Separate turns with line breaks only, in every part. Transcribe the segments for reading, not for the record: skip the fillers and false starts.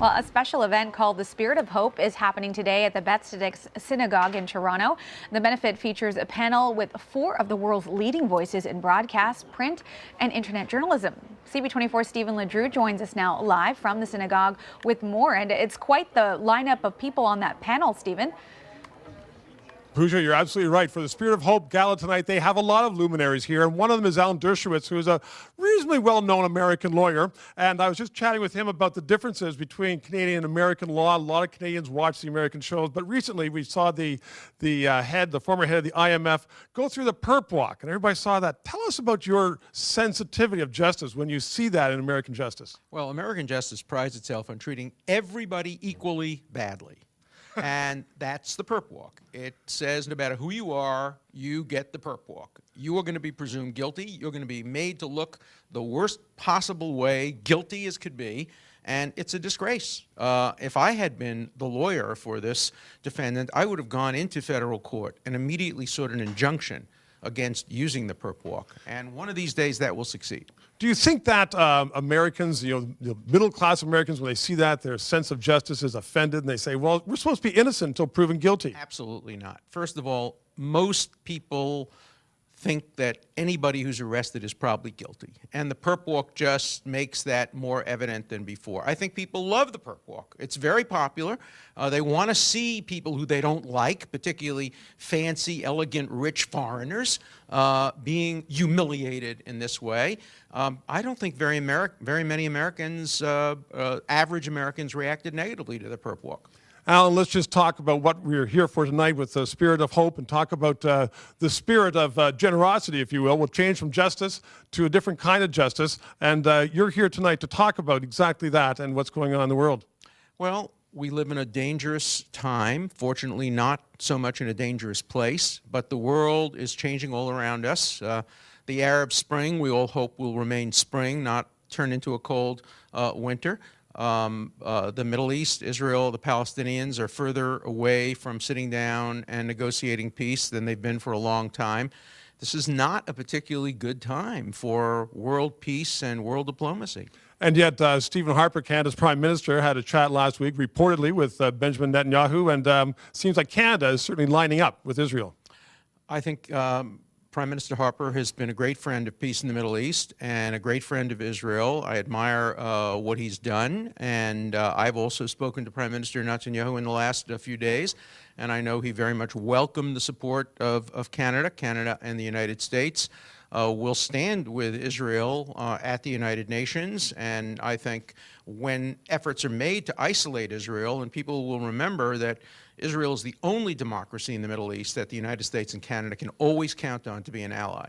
Well, a special event called The Spirit of Hope is happening today at the Bethesda Synagogue in Toronto. The benefit features a panel with 4 of the world's leading voices in broadcast, print, and internet journalism. CP24 Stephen Ledrew joins us now live from the synagogue with more, and it's quite the lineup of people on that panel, Stephen.
Pooja, you're absolutely right. For the Spirit of Hope Gala tonight, they have a lot of luminaries here, and one of them is Alan Dershowitz, who is a reasonably well-known American lawyer. And I was just chatting with him about the differences between Canadian and American law. A lot of Canadians watch the American shows, but recently we saw the former head of the IMF, go through the perp walk, and everybody saw that. Tell us about your sensitivity of justice when you see that in American justice.
Well, American justice prides itself on treating everybody equally badly. And that's the perp walk. It says no matter who you are, you get the perp walk. You are going to be presumed guilty. You're going to be made to look the worst possible way, guilty as could be, and it's a disgrace. If I had been the lawyer for this defendant, I would have gone into federal court and immediately sought an injunction against using the perp walk. And one of these days that will succeed.
Do you think that Americans, the middle-class Americans, when they see that, their sense of justice is offended and they say, well, we're supposed to be innocent until proven guilty?
Absolutely not. First of all, most people think that anybody who's arrested is probably guilty. And the perp walk just makes that more evident than before. I think people love the perp walk. It's very popular. They want to see people who they don't like, particularly fancy, elegant, rich foreigners, being humiliated in this way. I don't think very many Americans, average Americans, reacted negatively to the perp walk.
Alan, let's just talk about what we're here for tonight with the Spirit of Hope and talk about the spirit of generosity, if you will. We'll change from justice to a different kind of justice. And you're here tonight to talk about exactly that and what's going on in the world.
Well, we live in a dangerous time, fortunately not so much in a dangerous place, but the world is changing all around us. The Arab Spring, we all hope, will remain spring, not turn into a cold winter. The Middle East, Israel, the Palestinians are further away from sitting down and negotiating peace than they've been for a long time. This is not a particularly good time for world peace and world diplomacy.
And yet, Stephen Harper, Canada's Prime Minister, had a chat last week, reportedly, with Benjamin Netanyahu, and seems like Canada is certainly lining up with Israel.
I think Prime Minister Harper has been a great friend of peace in the Middle East and a great friend of Israel. I admire what he's done, and I've also spoken to Prime Minister Netanyahu in the last few days, and I know he very much welcomed the support of Canada and the United States. Will stand with Israel at the United Nations, and I think when efforts are made to isolate Israel, and people will remember that Israel is the only democracy in the Middle East that the United States and Canada can always count on to be an ally.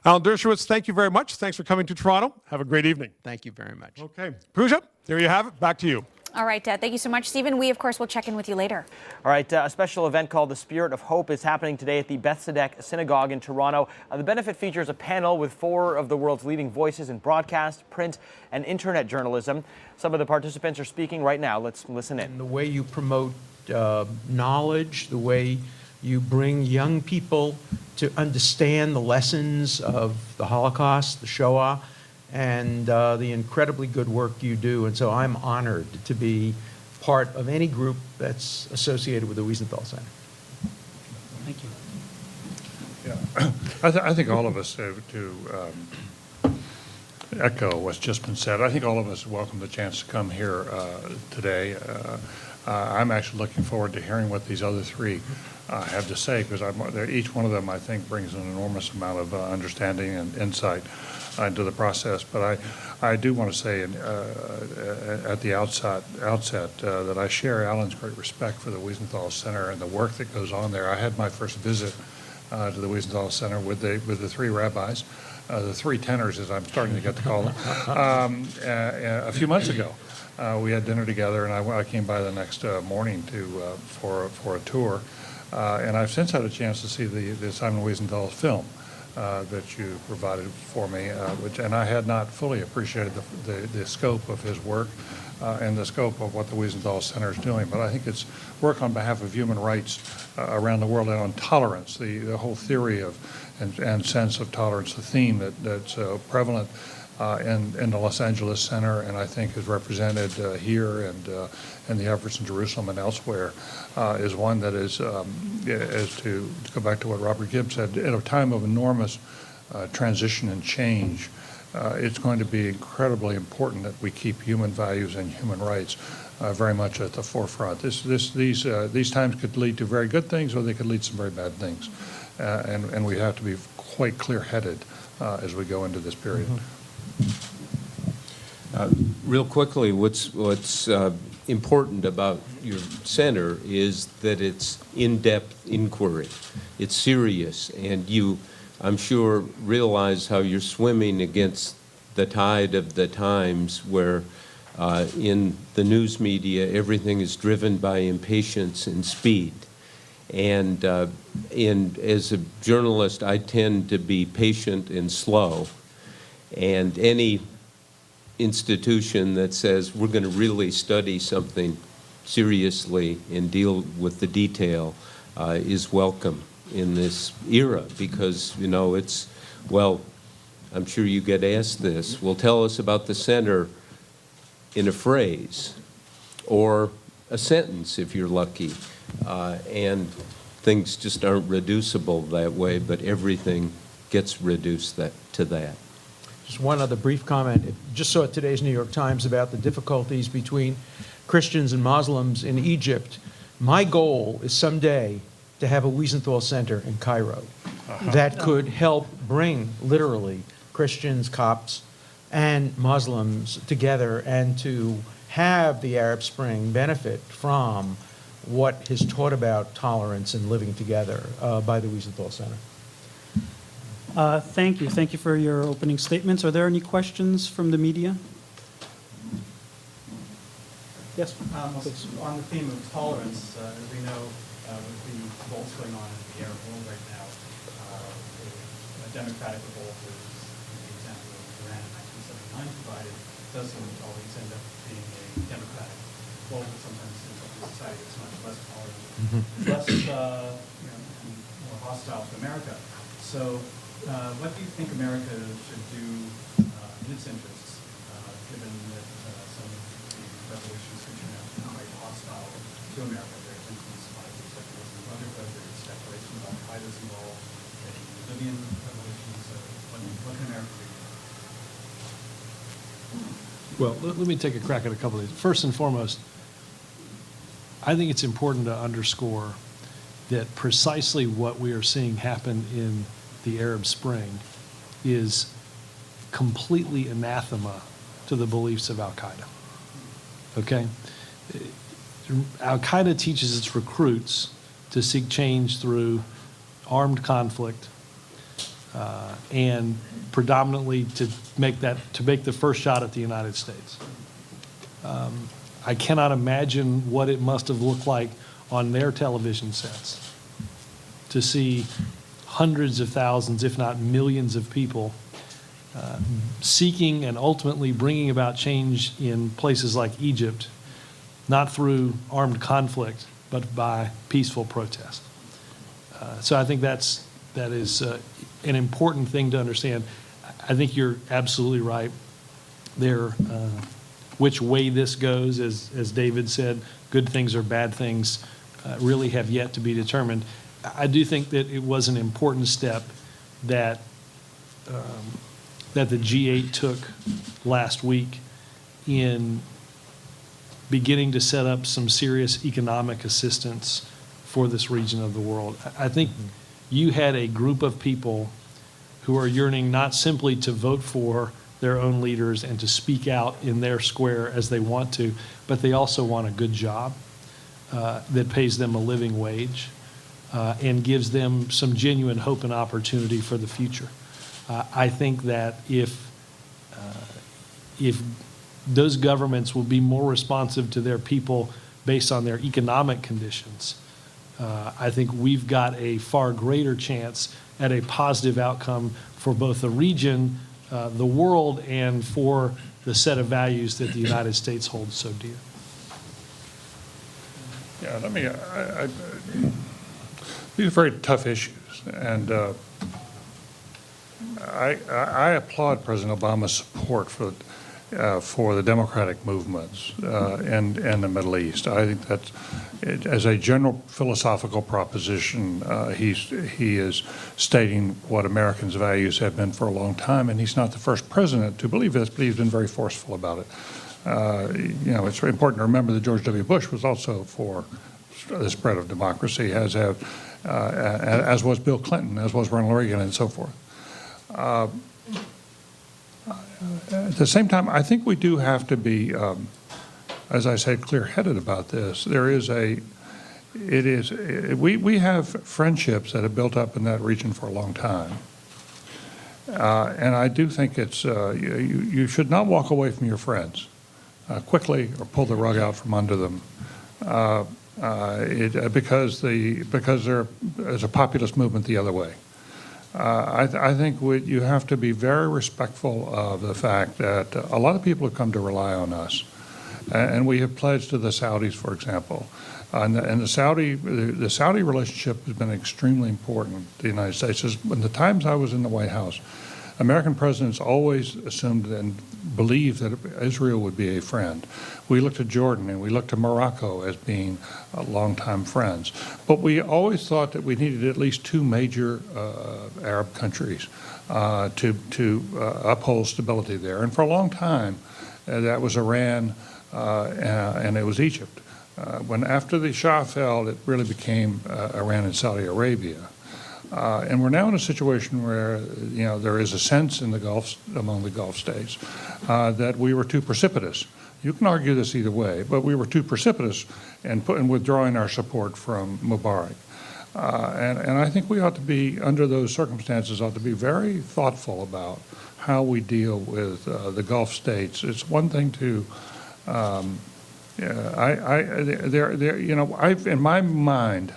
Alan Dershowitz, thank you very much. Thanks for coming to Toronto. Have a great evening.
Thank you very much.
Okay. Pooja, there you have it. Back to you.
All right. Thank you so much, Stephen. We, of course, will check in with you later.
All right. A special event called The Spirit of Hope is happening today at the Bethesda Synagogue in Toronto. The benefit features a panel with 4 of the world's leading voices in broadcast, print, and internet journalism. Some of the participants are speaking right now. Let's listen in.
And the way you promote knowledge, the way you bring young people to understand the lessons of the Holocaust, the Shoah, and the incredibly good work you do. And so I'm honored to be part of any group that's associated with the Wiesenthal Center.
Thank you.
Yeah, I think all of us have to echo what's just been said. I think all of us welcome the chance to come here today. I'm actually looking forward to hearing what these other 3 have to say, because each one of them, I think, brings an enormous amount of understanding and insight into the process. But I do want to say at the outset that I share Alan's great respect for the Wiesenthal Center and the work that goes on there. I had my first visit to the Wiesenthal Center with the 3 rabbis, the 3 tenors, as I'm starting to get to call them, a few months ago. We had dinner together, and I came by the next morning for a tour, and I've since had a chance to see the Simon Wiesenthal film that you provided for me, and I had not fully appreciated the scope of his work and the scope of what the Wiesenthal Center is doing. But I think it's work on behalf of human rights around the world and on tolerance, the whole theory of and sense of tolerance, the theme that's prevalent in the Los Angeles Center, and I think is represented here and the efforts in Jerusalem and elsewhere, is one that is, as to go back to what Robert Gibbs said, at a time of enormous transition and change, it's going to be incredibly important that we keep human values and human rights very much at the forefront. These times could lead to very good things, or they could lead to some very bad things, and we have to be quite clear-headed as we go into this period.
Real quickly, what's important about your center is that it's in-depth inquiry. It's serious, and you, I'm sure, realize how you're swimming against the tide of the times where in the news media everything is driven by impatience and speed. And as a journalist, I tend to be patient and slow. And any institution that says we're going to really study something seriously and deal with the detail is welcome in this era, because, you know, it's, well, I'm sure you get asked this, well, tell us about the center in a phrase or a sentence if you're lucky, and things just aren't reducible that way, but everything gets reduced to that.
Just one other brief comment. Just saw today's New York Times about the difficulties between Christians and Muslims in Egypt. My goal is someday to have a Wiesenthal Center in Cairo that could help bring, literally, Christians, Copts, and Muslims together, and to have the Arab Spring benefit from what is taught about tolerance and living together by the Wiesenthal Center.
Thank you. Thank you for your opening statements. Are there any questions from the media? Yes, please.
On the theme of tolerance, as we know, with the revolts going on in the Arab world right now, a democratic revolt, as the example of Iran in 1979 provided, doesn't always end up being a democratic revolt. It sometimes ends up in a society that's much less tolerant, less more hostile to America. So, what do you think America should do in its interests, given that some of the revolutions which are now quite hostile to America, they're influenced by the secularism of Russia, there's speculation about Al-Qaeda's involved in the Libyan revolution, so what can America do?
Well, let me take a crack at a couple of these. First and foremost, I think it's important to underscore that precisely what we are seeing happen in the Arab Spring is completely anathema to the beliefs of Al-Qaeda. Okay? Al-Qaeda teaches its recruits to seek change through armed conflict and predominantly to make the first shot at the United States. I cannot imagine what it must have looked like on their television sets to see hundreds of thousands, if not millions of people seeking and ultimately bringing about change in places like Egypt, not through armed conflict, but by peaceful protest. So I think that is an important thing to understand. I think you're absolutely right. Which way this goes, as David said, good things or bad things really have yet to be determined. I do think that it was an important step that that the G8 took last week in beginning to set up some serious economic assistance for this region of the world. I think you had a group of people who are yearning not simply to vote for their own leaders and to speak out in their square as they want to, but they also want a good job that pays them a living wage and gives them some genuine hope and opportunity for the future. I think that if those governments will be more responsive to their people based on their economic conditions, I think we've got a far greater chance at a positive outcome for both the region, the world, and for the set of values that the United States holds so dear.
Yeah, these are very tough issues, and I applaud President Obama's support for the democratic movements in the Middle East. I think that, as a general philosophical proposition, he is stating what Americans' values have been for a long time, and he's not the first president to believe this, but he's been very forceful about it. It's very important to remember that George W. Bush was also for the spread of democracy, as was Bill Clinton, as was Ronald Reagan, and so forth. At the same time, I think we do have to be, as I said, clear-headed about this. We have friendships that have built up in that region for a long time. And I do think it's, you should not walk away from your friends quickly or pull the rug out from under them because there is a populist movement the other way. I think you have to be very respectful of the fact that a lot of people have come to rely on us. And we have pledged to the Saudis, for example. And the Saudi relationship has been extremely important to the United States. In the times I was in the White House, American presidents always assumed and believed that Israel would be a friend. We looked at Jordan and we looked to Morocco as being longtime friends. But we always thought that we needed at least two major Arab countries to uphold stability there. And for a long time, that was Iran and it was Egypt. After the Shah fell, it really became Iran and Saudi Arabia. And we're now in a situation where, there is a sense in among the Gulf states that we were too precipitous. You can argue this either way, but we were too precipitous in withdrawing our support from Mubarak. And I think we ought to be, under those circumstances, ought to be very thoughtful about how we deal with the Gulf states. It's one thing to, in my mind,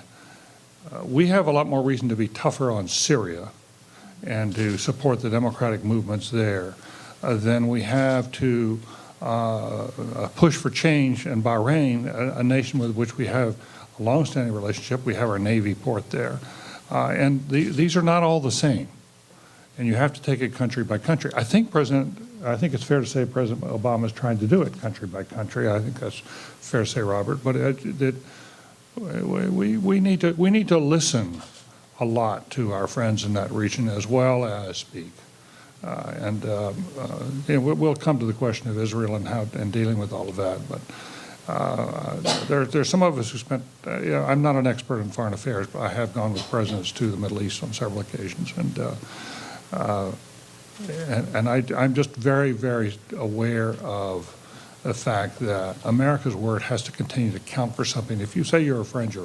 we have a lot more reason to be tougher on Syria and to support the democratic movements there than we have to push for change in Bahrain, a nation with which we have a longstanding relationship. We have our Navy port there. And these are not all the same. And you have to take it country by country. I think it's fair to say President Obama is trying to do it country by country. I think that's fair to say, Robert. But we need to listen a lot to our friends in that region as well as speak. We'll come to the question of Israel and dealing with all of that. But there's some of us who spent. I'm not an expert in foreign affairs, but I have gone with presidents to the Middle East on several occasions, and I'm just very, very aware of the fact that America's word has to continue to count for something. If you say you're a friend,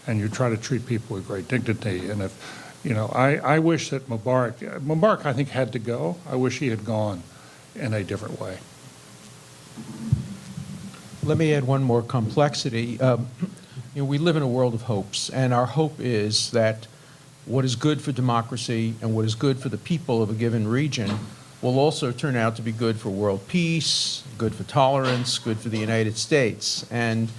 and you try to treat people with great dignity. And I wish that Mubarak, I think, had to go. I wish he had gone in a different way.
Let me add one more complexity. We live in a world of hopes, and our hope is that what is good for democracy and what is good for the people of a given region will also turn out to be good for world peace, good for tolerance, good for the United States. And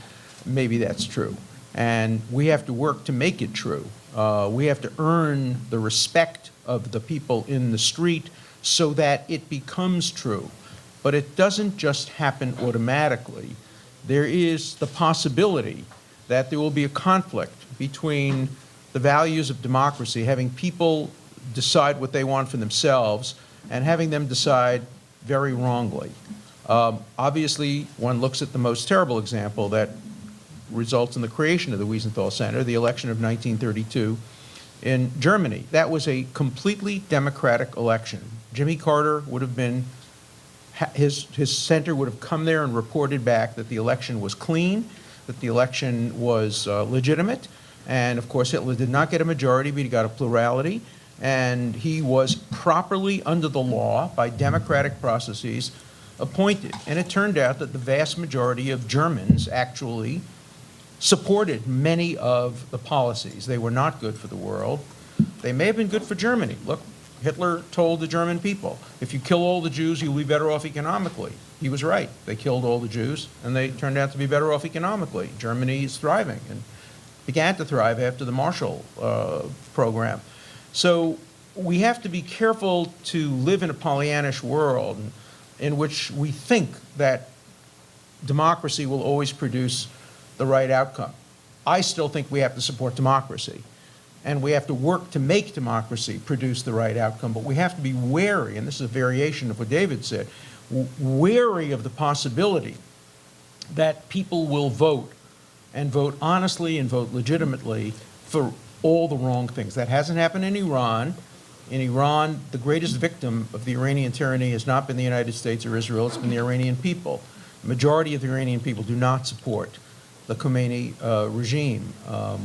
maybe that's true. And we have to work to make it true. We have to earn the respect of the people in the street so that it becomes true. But it doesn't just happen automatically. There is the possibility that there will be a conflict between the values of democracy, having people decide what they want for themselves, and having them decide very wrongly. Obviously, one looks at the most terrible example that results in the creation of the Wiesenthal Center, the election of 1932 in Germany. That was a completely democratic election. Jimmy Carter would have been, his center would have come there and reported back that the election was clean, that the election was legitimate, and of course Hitler did not get a majority, but he got a plurality. And he was properly, under the law, by democratic processes, appointed. And it turned out that the vast majority of Germans actually supported many of the policies. They were not good for the world. They may have been good for Germany. Look, Hitler told the German people, if you kill all the Jews, you'll be better off economically. He was right. They killed all the Jews, and they turned out to be better off economically. Germany is thriving and began to thrive after the Marshall Program. So we have to be careful to live in a Pollyannish world in which we think that democracy will always produce the right outcome. I still think we have to support democracy, and we have to work to make democracy produce the right outcome, but we have to be wary, and this is a variation of what David said, wary of the possibility that people will vote, and vote honestly and vote legitimately for all the wrong things. That hasn't happened in Iran. In Iran, the greatest victim of the Iranian tyranny has not been the United States or Israel, it's been the Iranian people. The majority of the Iranian people do not support the Khomeini regime.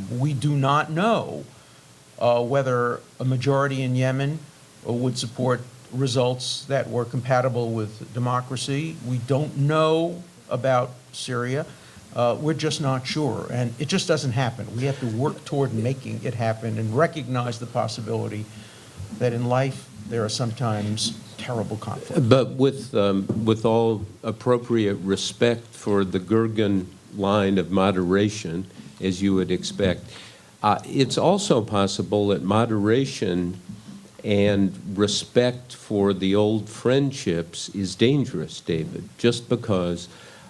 We do not know whether a majority in Yemen would support results that were compatible with democracy. We don't know about Syria. We're just not sure, and it just doesn't happen. We have to work toward making it happen and recognize the possibility that in life there are sometimes terrible conflicts.
But with all appropriate respect for the Gergen line of moderation, as you would expect, it's also possible that moderation and respect for the old friendships is dangerous, David, just because,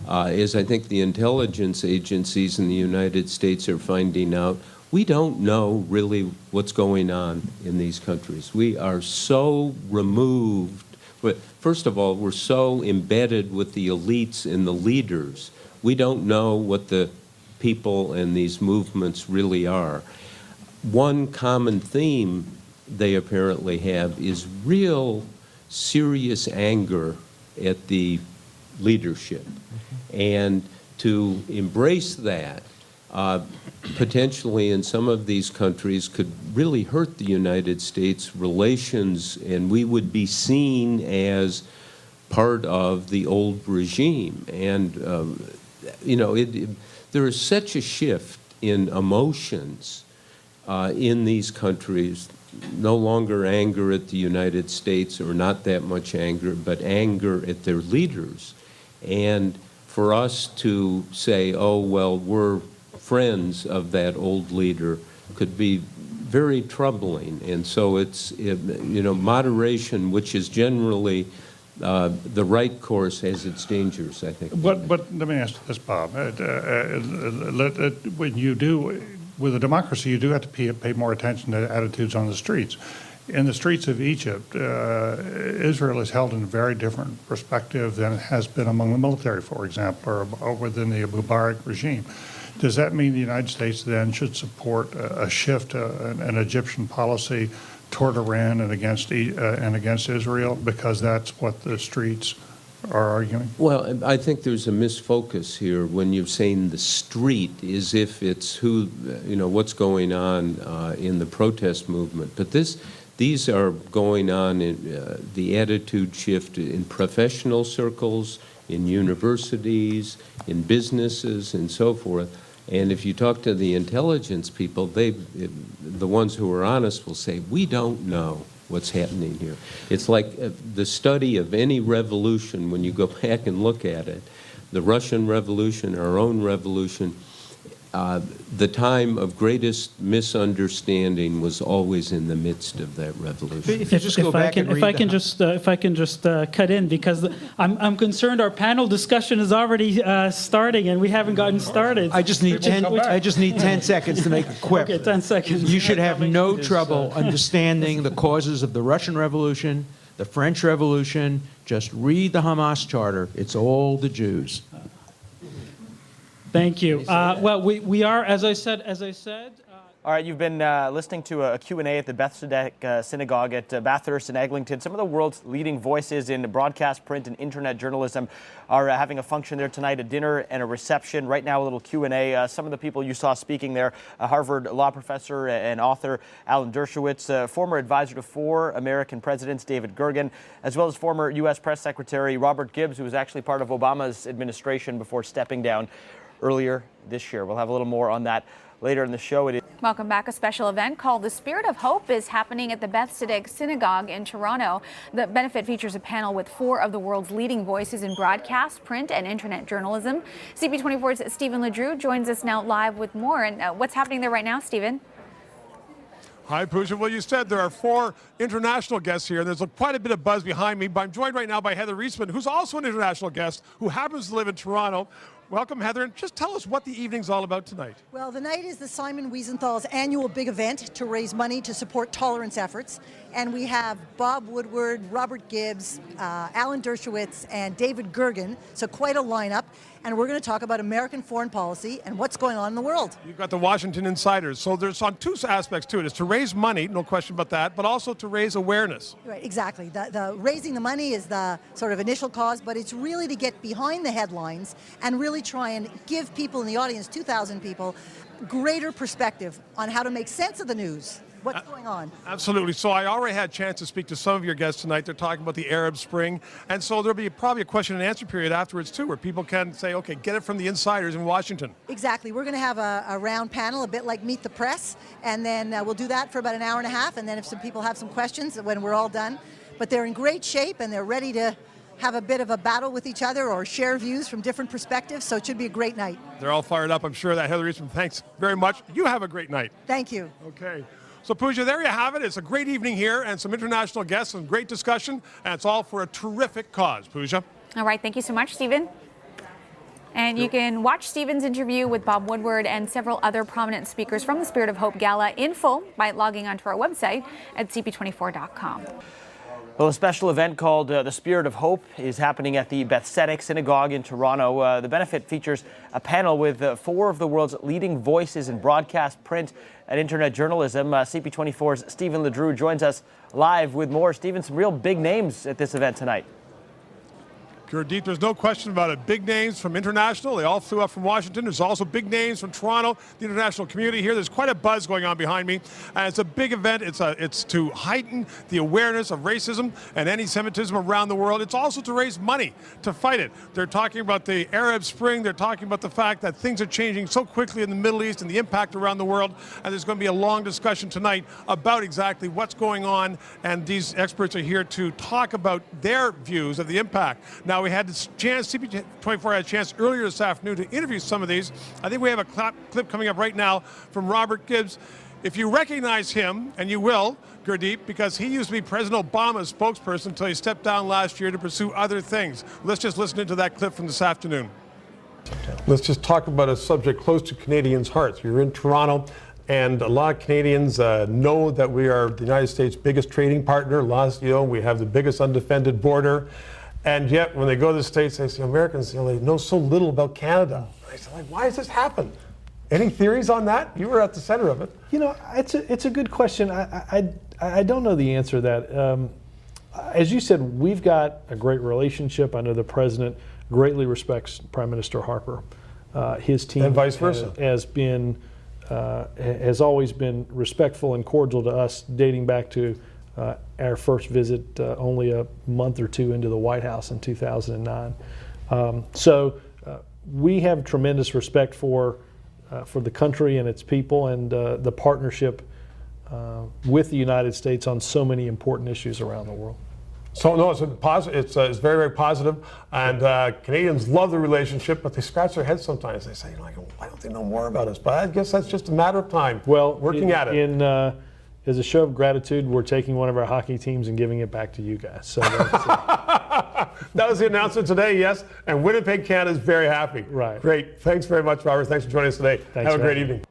as I think the intelligence agencies in the United States are finding out, we don't know really what's going on in these countries. We are so removed. But first of all, we're so embedded with the elites and the leaders. We don't know what the people and these movements really are. One common theme they apparently have is real serious anger at the leadership. And to embrace that, potentially in some of these countries could really hurt the United States relations, and we would be seen as part of the old regime. And, you know, there is such a shift in emotions in these countries, no longer anger at the United States, or not that much anger, but anger at their leaders. And for us to say, oh, well, we're friends of that old leader could be very troubling. And so it's, you know, moderation, which is generally the right course, has its dangers, I think.
But let me ask this, Bob. When you do, with a democracy, you do have to pay more attention to attitudes on the streets. In the streets of Egypt, Israel is held in a very different perspective than it has been among the military, for example, or within the Mubarak regime. Does that mean the United States then should support a shift, an Egyptian policy toward Iran and against Israel, because that's what the streets are arguing?
Well, I think there's a misfocus here when you're saying the street, as if it's who, you know, what's going on in the protest movement. But these are going on in the attitude shift in professional circles, in universities, in businesses, and so forth. And if you talk to the intelligence people, the ones who are honest will say, we don't know what's happening here. It's like the study of any revolution, when you go back and look at it, the Russian Revolution, our own revolution, the time of greatest misunderstanding was always in the midst of that revolution.
If I can just cut in, because I'm concerned our panel discussion is already starting and we haven't gotten started.
I just need 10 seconds to make a quip.
Okay, 10 seconds.
You should have no trouble understanding the causes of the Russian Revolution, the French Revolution. Just read the Hamas Charter. It's all the Jews.
Thank you. Well, we are, as I said.
All right, you've been listening to a Q&A at the Beth Tzedek Synagogue at Bathurst and Eglinton. Some of the world's leading voices in broadcast, print, and internet journalism are having a function there tonight, a dinner and a reception. Right now, a little Q&A. Some of the people you saw speaking there, Harvard law professor and author Alan Dershowitz, former advisor to 4 American presidents, David Gergen, as well as former U.S. Press Secretary Robert Gibbs, who was actually part of Obama's administration before stepping down earlier this year. We'll have a little more on that later in the show.
Welcome back. A special event called The Spirit of Hope is happening at the Beth Tzedek Synagogue in Toronto. The benefit features a panel with 4 of the world's leading voices in broadcast, print, and internet journalism. CP24's Stephen LeDrew joins us now live with more. And what's happening there right now, Stephen?
Hi, Pooja. Well, you said there are 4 international guests here, and there's quite a bit of buzz behind me, but I'm joined right now by Heather Reisman, who's also an international guest, who happens to live in Toronto. Welcome, Heather, and just tell us what the evening's all about tonight.
Well, the night is the Simon Wiesenthal's annual big event to raise money to support tolerance efforts. And we have Bob Woodward, Robert Gibbs, Alan Dershowitz, and David Gergen, so quite a lineup. And we're going to talk about American foreign policy and what's going on in the world.
You've got the Washington Insiders, so there's on 2 aspects to it. It's to raise money, no question about that, but also to raise awareness.
Right, exactly. The raising the money is the sort of initial cause, but it's really to get behind the headlines and really try and give people in the audience, 2,000 people, greater perspective on how to make sense of the news. What's going on?
Absolutely. So I already had a chance to speak to some of your guests tonight. They're talking about the Arab Spring. And so there'll be probably a question and answer period afterwards, too, where people can say, okay, get it from the insiders in Washington.
Exactly. We're going to have a round panel, a bit like Meet the Press. And then we'll do that for about an hour and a half. And then if some people have some questions when we're all done. But they're in great shape and they're ready to have a bit of a battle with each other or share views from different perspectives. So it should be a great night.
They're all fired up. I'm sure that. Heather Reisman, thanks very much. You have a great night.
Thank you.
Okay. So, Pooja, there you have it. It's a great evening here and some international guests and great discussion. And it's all for a terrific cause, Pooja.
All right. Thank you so much, Stephen. And you can watch Stephen's interview with Bob Woodward and several other prominent speakers from the Spirit of Hope Gala in full by logging onto our website at CP24.com.
Well, a special event called the Spirit of Hope is happening at the Beth Tzedek Synagogue in Toronto. The benefit features a panel with 4 of the world's leading voices in broadcast, print, and internet journalism. CP24's Stephen LeDrew joins us live with more. Stephen, some real big names at this event tonight.
Gurdeep, there's no question about it. Big names from international. They all flew up from Washington. There's also big names from Toronto, the international community here. There's quite a buzz going on behind me. And it's a big event. It's to heighten the awareness of racism and anti-Semitism around the world. It's also to raise money to fight it. They're talking about the Arab Spring. They're talking about the fact that things are changing so quickly in the Middle East and the impact around the world. And there's going to be a long discussion tonight about exactly what's going on. And these experts are here to talk about their views of the impact. Now, we had the chance, CP24 had a chance earlier this afternoon to interview some of these. I think we have a clip coming up right now from Robert Gibbs. If you recognize him, and you will, Gurdeep, because he used to be President Obama's spokesperson until he stepped down last year to pursue other things. Let's just listen into that clip from this afternoon. Let's just talk about a subject close to Canadians' hearts. You're in Toronto. And a lot of Canadians know that we are the United States' biggest trading partner. We have the biggest undefended border. And yet, when they go to the States, they say, Americans, they know so little about Canada. I say, why does this happen? Any theories on that? You were at the center of it.
It's a good question. I don't know the answer to that. As you said, we've got a great relationship. I know the president greatly respects Prime Minister Harper. His team
and vice versa
has always been respectful and cordial to us, dating back to our first visit only a month or 2 into the White House in 2009. So we have tremendous respect for the country and its people and the partnership with the United States on so many important issues around the world.
So no, it's it's very, very positive, and Canadians love the relationship, but they scratch their heads sometimes. They say, why don't they know more about us? But I guess that's just a matter of time.
Well,
working at it.
As a show of gratitude, we're taking one of our hockey teams and giving it back to you guys. So
that was the announcement today, yes. And Winnipeg, Canada is very happy.
Right.
Great. Thanks very much, Robert. Thanks for joining us today.
Thanks.
Have a great evening.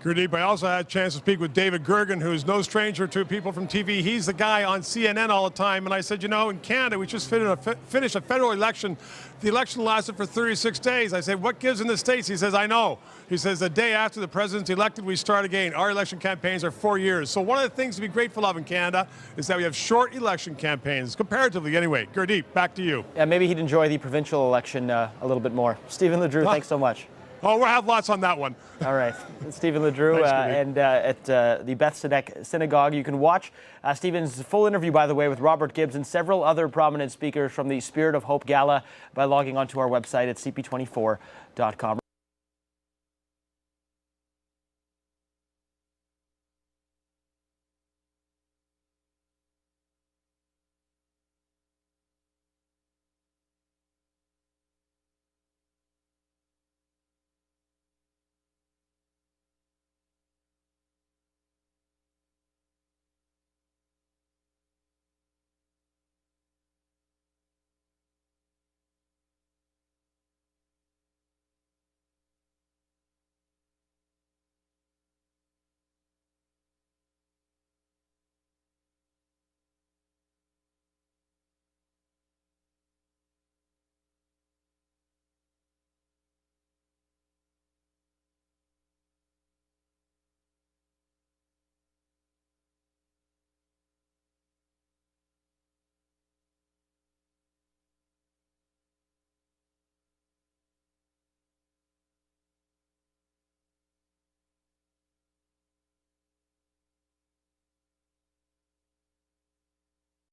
Gurdeep, I also had a chance to speak with David Gergen, who's no stranger to people from TV. He's the guy on CNN all the time. And I said, in Canada, we just finished a federal election. The election lasted for 36 days. I said, what gives in the States? He says, I know. He says, the day after the president's elected, we start again. Our election campaigns are 4 years. So one of the things to be grateful of in Canada is that we have short election campaigns, comparatively anyway. Gurdeep, back to you.
Yeah, maybe he'd enjoy the provincial election a little bit more. Stephen LeDrew, thanks so much.
Oh, we'll have lots on that one.
All right. Stephen LeDrew and at the Beth Tzedek Synagogue. You can watch Stephen's full interview, by the way, with Robert Gibbs and several other prominent speakers from the Spirit of Hope Gala by logging onto our website at CP24.com.